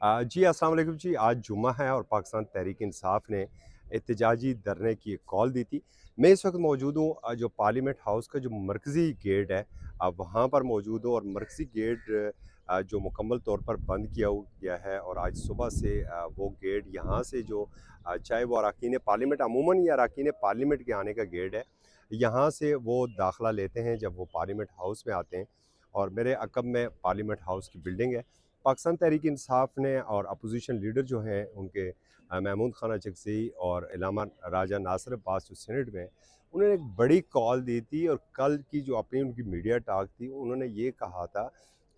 जी अस्सलाम वालेकुम जी। आज जुम्मा है और पाकिस्तान तहरीक इंसाफ ने एहतजाजी धरने की एक कॉल दी थी। मैं इस वक्त मौजूद हूँ जो पार्लियामेंट हाउस का जो मरकज़ी गेट है, वहाँ पर मौजूद हूँ और मरकज़ी गेट जो मुकम्मल तौर पर बंद किया गया है और आज सुबह से वो गेट यहाँ से जो चाहे वो अरकान पार्लियामेंट अमूमन या अरकान पार्लियामेंट के आने का गेट है, यहाँ से वो दाखिला लेते हैं जब वो पार्लियामेंट हाउस में आते हैं। और मेरे अक़ब में पार्लियामेंट हाउस की बिल्डिंग है। पाकिस्तान तहरीक इंसाफ ने और अपोजिशन लीडर जो हैं उनके महमूद खान चकसी और इलामा राजा नासिर अब्बास जो सीनेट में हैं, उन्होंने एक बड़ी कॉल दी थी और कल की जो अपनी उनकी मीडिया टॉक थी, उन्होंने ये कहा था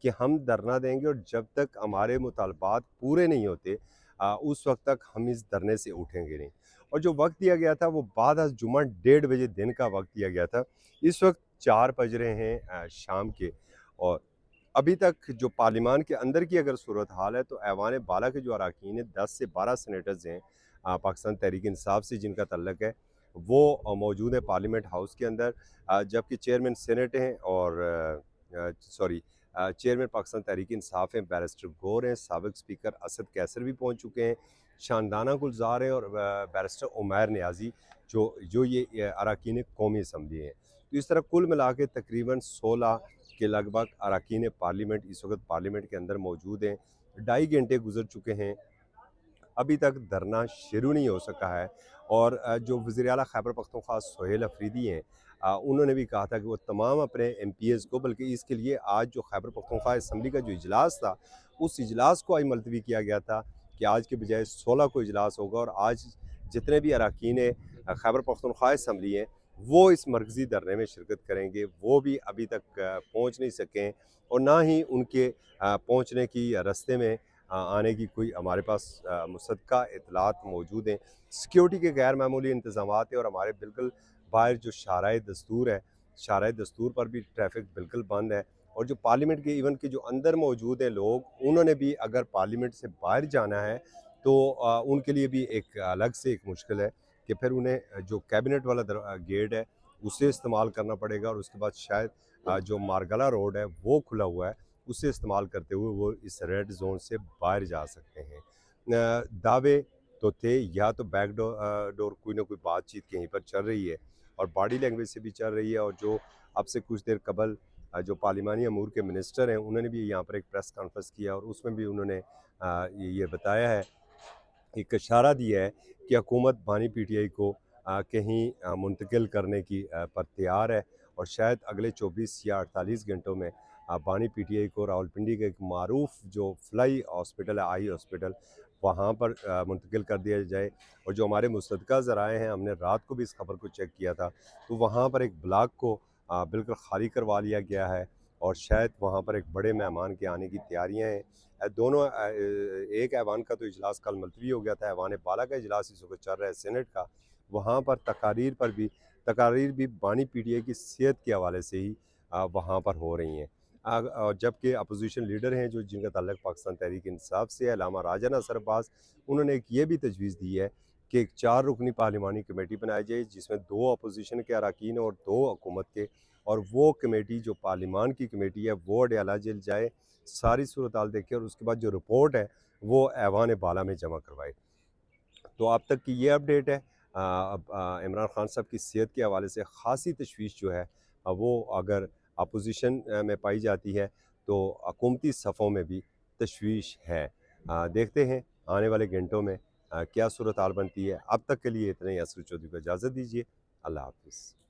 कि हम धरना देंगे और जब तक हमारे मुतालबात पूरे नहीं होते उस वक्त तक हम इस धरने से उठेंगे नहीं। और जो वक्त दिया गया था वो बाद अज़ जुमा 1:30 बजे दिन का वक्त दिया गया था। इस वक्त 4 बज रहे हैं शाम के। और अभी तक जो पार्लिमान के अंदर की अगर सूरत हाल है तो ऐवान बाला के जो अरकान हैं 10 से 12 सेनेटर्स हैं पाकिस्तान तहरीक इंसाफ से जिनका तल्लक है, वो मौजूद है पार्लियामेंट हाउस के अंदर। जबकि चेयरमैन सेनेट हैं और सॉरी चेयरमैन पाकिस्तान तहरीक इंसाफ हैं बैरिस्टर गौर हैं, साबिक स्पीकर असद कैसर भी पहुँच चुके हैं, शानदाना गुलजार हैं और बैरिस्टर उमैर नियाज़ी जो जो ये अरकान कौमी असम्बली हैं। तो इस तरह कुल मिला के तकरीबन 16 के लगभग अरकान पार्लियामेंट इस वक्त पार्लियामेंट के अंदर मौजूद हैं। 2.5 घंटे गुजर चुके हैं, अभी तक धरना शुरू नहीं हो सका है। और जो वज़ीर आला खैबर पख्तूनख्वा सोहेल अफरीदी हैं, उन्होंने भी कहा था कि वो तमाम अपने MPs को, बल्कि इसके लिए आज जो खैबर पख्तूनख्वा असम्बली का जो इजलास था, उस इजलास को आज मुलतवी किया गया था कि आज के बजाय 16 को इजलास होगा और आज जितने भी अरकान खैबर पख्तूनख्वा असम्बली हैं वो इस मरकज़ी धरने में शिरकत करेंगे। वो भी अभी तक पहुँच नहीं सके हैं और ना ही उनके पहुँचने की रास्ते में आने की कोई हमारे पास मुसद्दक़ा इत्तलात मौजूद हैं। सिक्योरिटी के गैर मामूली इंतज़ामात हैं और हमारे बिल्कुल बाहर जो शाहराए दस्तूर है, शाहराए दस्तूर पर भी ट्रैफ़िक बिल्कुल बंद है। और जो पार्लियामेंट के इवन के जो अंदर मौजूद हैं लोग, उन्होंने भी अगर पार्लियामेंट से बाहर जाना है तो उनके लिए भी एक अलग से एक मुश्किल है कि फिर उन्हें जो कैबिनेट वाला गेट है उसे इस्तेमाल करना पड़ेगा और उसके बाद शायद जो मारगला रोड है वो खुला हुआ है, उसे इस्तेमाल करते हुए वो इस रेड ज़ोन से बाहर जा सकते हैं। दावे तो थे या तो डोर कोई ना कोई बातचीत कहीं पर चल रही है और बॉडी लैंग्वेज से भी चल रही है। और जो अब से कुछ देर कबल जो पार्लिमानी अमूर के मिनिस्टर हैं, उन्होंने भी यहाँ पर एक प्रेस कॉन्फ्रेंस किया और उसमें भी उन्होंने ये बताया है, एक इशारा दिया है कि हुकूमत बानी PTI को कहीं मुंतकिल करने की पर तैयार है और शायद अगले 24 या 48 घंटों में बानी PTI को रावलपिंडी का एक मारूफ जो फ्लाई हॉस्पिटल है, आई हॉस्पिटल, वहाँ पर मुंतकिल कर दिया जाए। और जो हमारे मुस्तदका ज़राए हैं, हमने रात को भी इस खबर को चेक किया था, तो वहाँ पर एक ब्लॉक को बिल्कुल खाली करवा लिया गया है और शायद वहाँ पर एक बड़े मेहमान के आने की तैयारियाँ हैं। दोनों एक ऐवान का तो इजलास कल मुलतवी हो गया था, ऐवान बाला का इजलास इस वक्त चल रहा है सेनेट का, वहाँ पर तकारीर भी बानी PTI की सेहत के हवाले से ही वहाँ पर हो रही हैं। और जबकि अपोजिशन लीडर हैं जो जिनका ताल्लुक पाकिस्तान तहरीक इंसाफ से है, इलामा राजा नासिर अब्बास, उन्होंने एक ये भी तजवीज़ दी है कि एक 4 रुकनी पार्लिमानी कमेटी बनाई जाए जिसमें 2 अपोजिशन के अरकान और 2 हुकूमत के, और वो कमेटी जो पार्लिमान की कमेटी है वो अडयाला जेल जाए, सारी सूरत हाल देखे और उसके बाद जो रिपोर्ट है वो ऐवान बाला में जमा करवाए। तो अब तक की ये अपडेट है। अब इमरान खान साहब की सेहत के हवाले से ख़ासी तशवीश जो है वो अगर अपोजिशन में पाई जाती है तो हुकूमती सफ़ों में भी तशवीश है। देखते हैं आने वाले घंटों में क्या सूरत हाल बनती है। अब तक के लिए इतना ही। असर चौधरी को इजाज़त दीजिए। अल्लाह हाफ़िज़।